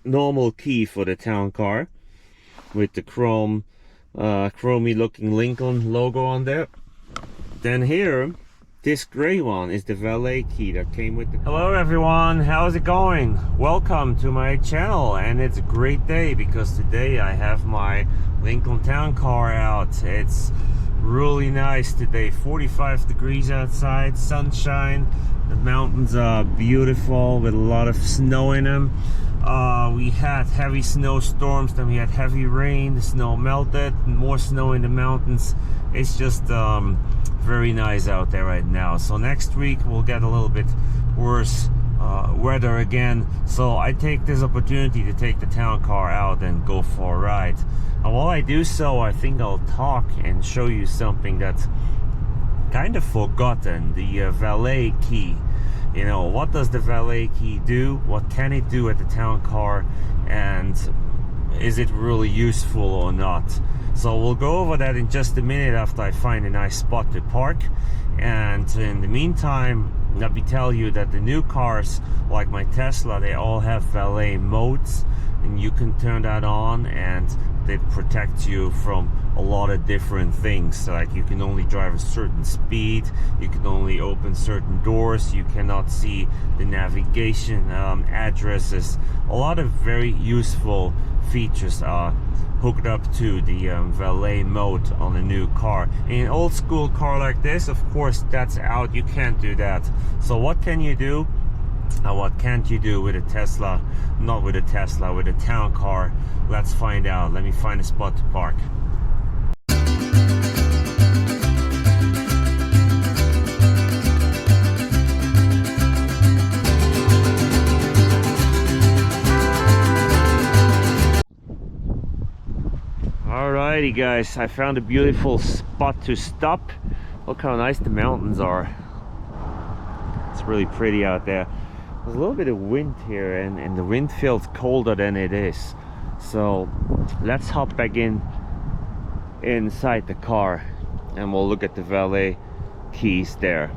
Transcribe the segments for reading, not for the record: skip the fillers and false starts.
normal key for the town car with the chromy looking Lincoln logo on there. Then here, this gray one is the valet key that came with the... Hello everyone, how's it going? Welcome to my channel, and it's a great day because today I have my Lincoln town car out. It's really nice today, 45 degrees outside, sunshine. The mountains are beautiful with a lot of snow in them. We had heavy snowstorms, then we had heavy rain, the snow melted, more snow in the mountains. It's just very nice out there right now. So next week we'll get a little bit worse weather again. So I take this opportunity to take the town car out and go for a ride. And while I do so, I think I'll talk and show you something that's kind of forgotten, the valet key. You know, what does the valet key do? What can it do at the town car? And is it really useful or not? So we'll go over that in just a minute after I find a nice spot to park. And in the meantime, let me tell you that the new cars, like my Tesla, they all have valet modes, and you can turn that on and they protect you from a lot of different things. Like you can only drive a certain speed, you can only open certain doors, you cannot see the navigation, addresses. A lot of very useful features are hooked up to the valet mode on a new car. In an old school car like this, of course, that's out. You can't do that. So what can you do and what can't you do with a Tesla? Not with a Tesla, with a town car. Let's find out. Let me find a spot to park. Alrighty guys, I found a beautiful spot to stop. Look how nice the mountains are. It's really pretty out there. There's a little bit of wind here, and the wind feels colder than it is. So let's hop back inside the car and we'll look at the valet keys there.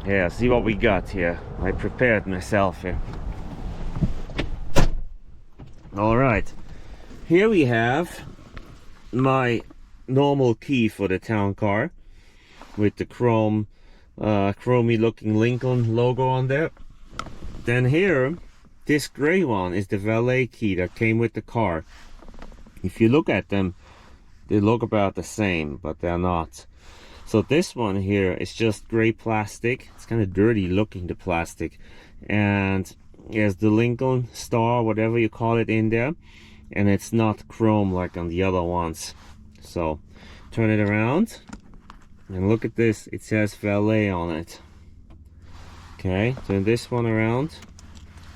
Yeah, see what we got here. I prepared myself here. Alright, here we have my normal key for the town car with the chromy looking Lincoln logo on there. Then here, this gray one is the valet key that came with the car. If you look at them, they look about the same, but they're not. So this one here is just gray plastic. It's kind of dirty looking, the plastic, and there's the Lincoln star, whatever you call it, in there, and it's not chrome like on the other ones. So turn it around and look at this, it says valet on it. Okay, turn this one around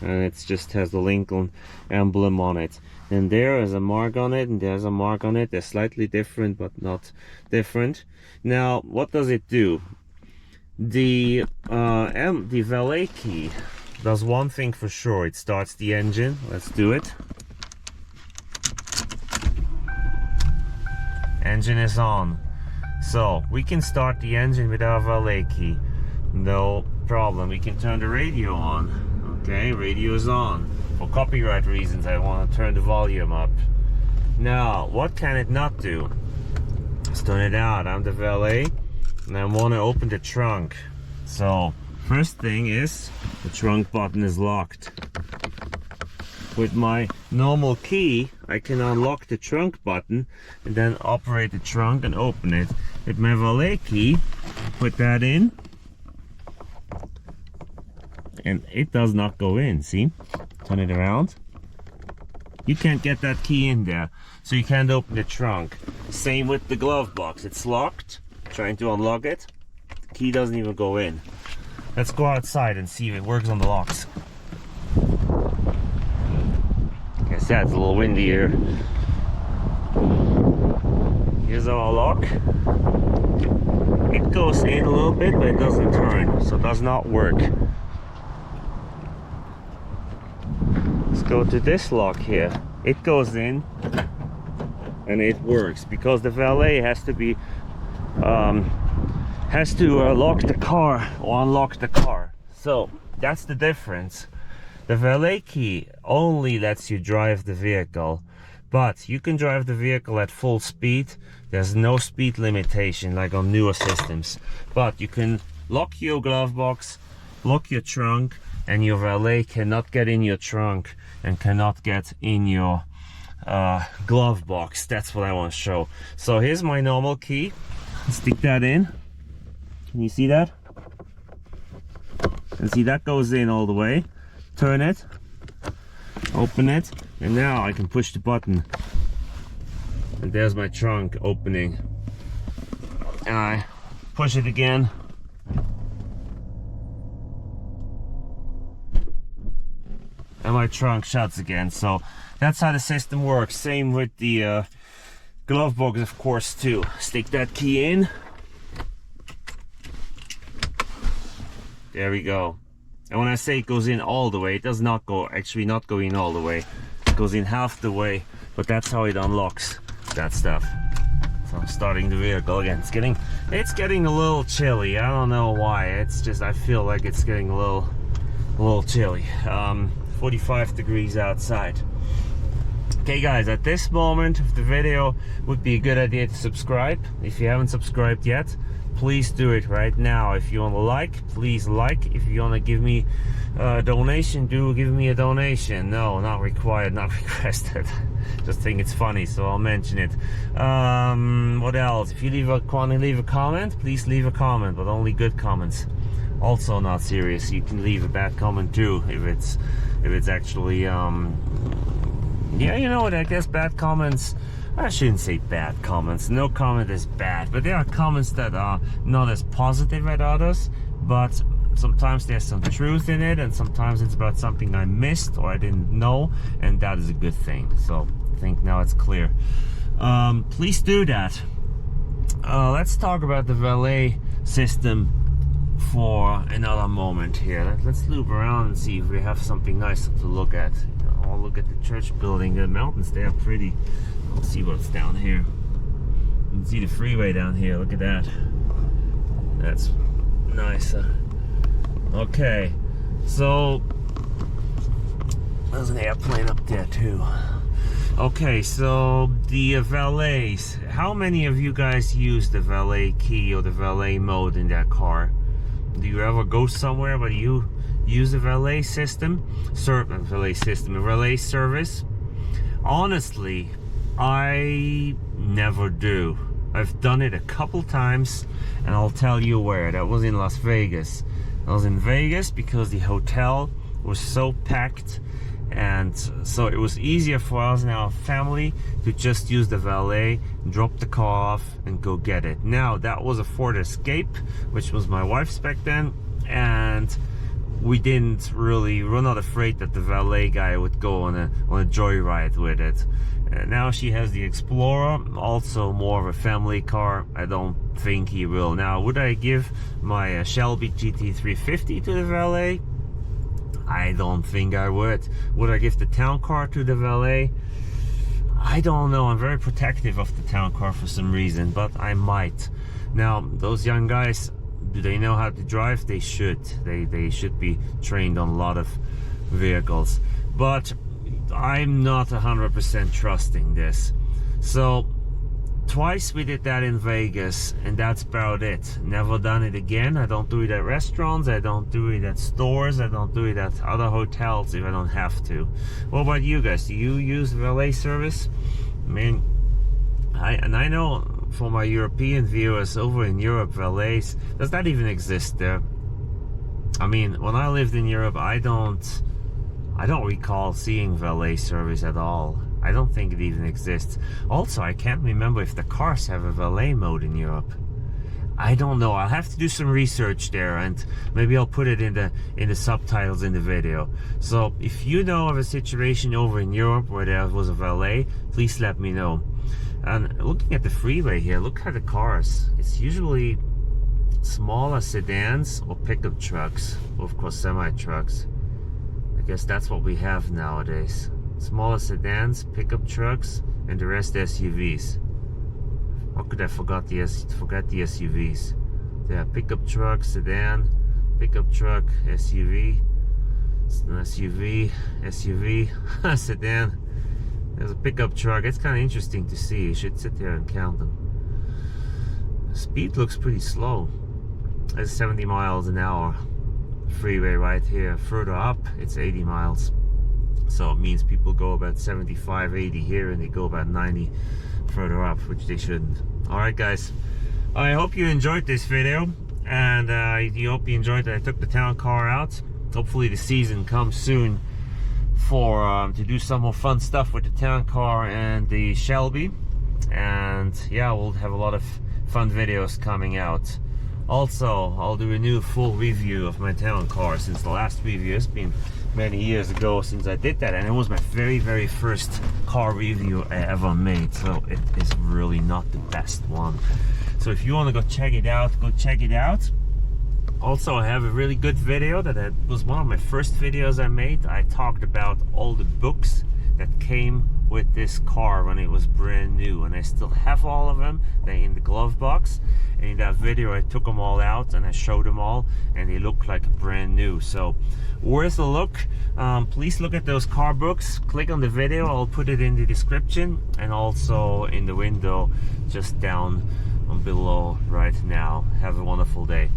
and it just has the Lincoln emblem on it. And there is a mark on it, and there's a mark on it. They're slightly different, but not different. Now, what does it do? The valet key does one thing for sure. It starts the engine. Let's do it. Engine is on. So we can start the engine with our valet key. No problem. We can turn the radio on. Okay, radio is on. For copyright reasons, I want to turn the volume up. Now, what can it not do? Let's turn it out. I'm the valet, and I want to open the trunk. So, first thing is, the trunk button is locked. With my normal key, I can unlock the trunk button and then operate the trunk and open it. With my valet key, put that in, and it does not go in. See? Turn it around. You can't get that key in there, so you can't open the trunk. Same with the glove box. It's locked. Trying to unlock it, the key doesn't even go in. Let's go outside and see if it works on the locks. I guess that's a little windy here. Here's our lock. It goes in a little bit, but it doesn't turn, so it does not work. Let's go to this lock here. It goes in and it works because the valet has to be lock the car or unlock the car. So that's the difference. The valet key only lets you drive the vehicle, but you can drive the vehicle at full speed. There's no speed limitation like on newer systems, but you can lock your glove box, lock your trunk, and your valet cannot get in your trunk and cannot get in your glove box. That's what I want to show. So here's my normal key. Stick that in. Can you see that? And see, that goes in all the way. Turn it, open it, and now I can push the button. And there's my trunk opening. And I push it again. And my trunk shuts again. So that's how the system works. Same with the glove box, of course, too. Stick that key in. There we go. And when I say it goes in all the way, it does not go, actually not go in all the way. It goes in half the way, but that's how it unlocks that stuff. So I'm starting the vehicle again. It's getting a little chilly. I don't know why. It's just, I feel like it's getting a little chilly. 45 degrees outside. Okay guys, at this moment of the video would be a good idea to subscribe. If you haven't subscribed yet, please do it right now. If you want to like, please like. If you want to give me a donation, do give me a donation. No, not required, not requested. Just think it's funny, so I'll mention it. What else? If you want to leave a comment, please leave a comment, but only good comments. Also not serious. You can leave a bad comment too if it's actually yeah, you know what, I guess bad comments, I shouldn't say bad comments. No comment is bad, but there are comments that are not as positive as others, but sometimes there's some truth in it, and sometimes it's about something I missed or I didn't know, and that is a good thing. So I think now it's clear. Please do that. Let's talk about the valet system for another moment here. Let's loop around and see if we have something nice to look at. Oh, look at the church building. The mountains, they are pretty. Let's see what's down here. You can see the freeway down here. Look at that. That's nice. Okay, so there's an airplane up there too. Okay, so the valets. How many of you guys use the valet key or the valet mode in that car? Do you ever go somewhere but you use a valet system? A valet service? Honestly, I never do. I've done it a couple times, and I'll tell you where. That was in Las Vegas. I was in Vegas because the hotel was so packed, and so it was easier for us and our family to just use the valet, drop the car off, and go get it. Now, that was a Ford Escape, which was my wife's back then, and we're not afraid that the valet guy would go on a joyride with it. Now she has the Explorer, also more of a family car. I don't think he will. Now, would I give my Shelby GT350 to the valet? I don't think I would. Would I give the town car to the valet? I don't know. I'm very protective of the town car for some reason, but I might. Now, those young guys, do they know how to drive? They should. They should be trained on a lot of vehicles. But I'm not 100% trusting this. So twice we did that in Vegas, and that's about it. Never done it again. I don't do it at restaurants, I don't do it at stores, I don't do it at other hotels if I don't have to. What about you guys? Do you use valet service? I mean, I know for my European viewers over in Europe, valets, does that even exist there? I mean, when I lived in Europe, I don't recall seeing valet service at all. I don't think it even exists. Also, I can't remember if the cars have a valet mode in Europe. I don't know. I'll have to do some research there, and maybe I'll put it in the subtitles in the video. So if you know of a situation over in Europe where there was a valet, please let me know. And looking at the freeway here, look at the cars. It's usually smaller sedans or pickup trucks, or of course semi-trucks. I guess that's what we have nowadays. Smaller sedans, pickup trucks, and the rest SUVs. How could I forget the SUVs? Yeah, pickup truck, sedan, pickup truck, SUV. It's an SUV, sedan. There's a pickup truck. It's kind of interesting to see. You should sit there and count them. The speed looks pretty slow. There's 70 miles an hour. Freeway right here. Further up, it's 80 miles. So it means people go about 75, 80 here, and they go about 90 further up, which they shouldn't. Alright guys, I hope you enjoyed this video, and I hope you enjoyed that I took the town car out. Hopefully the season comes soon for to do some more fun stuff with the town car and the Shelby, and yeah, we'll have a lot of fun videos coming out. Also, I'll do a new full review of my town car, since the last review has been many years ago since I did that, and it was my very first car review I ever made, so it is really not the best one. So if you want to go check it out, go check it out. Also, I have a really good video that was one of my first videos I made. I talked about all the books that came with this car when it was brand new, and I still have all of them. They're in the glove box, and in that video I took them all out and I showed them all, and they look like brand new. So worth a look. Please look at those car books. Click on the video, I'll put it in the description, and also in the window just down below right now. Have a wonderful day.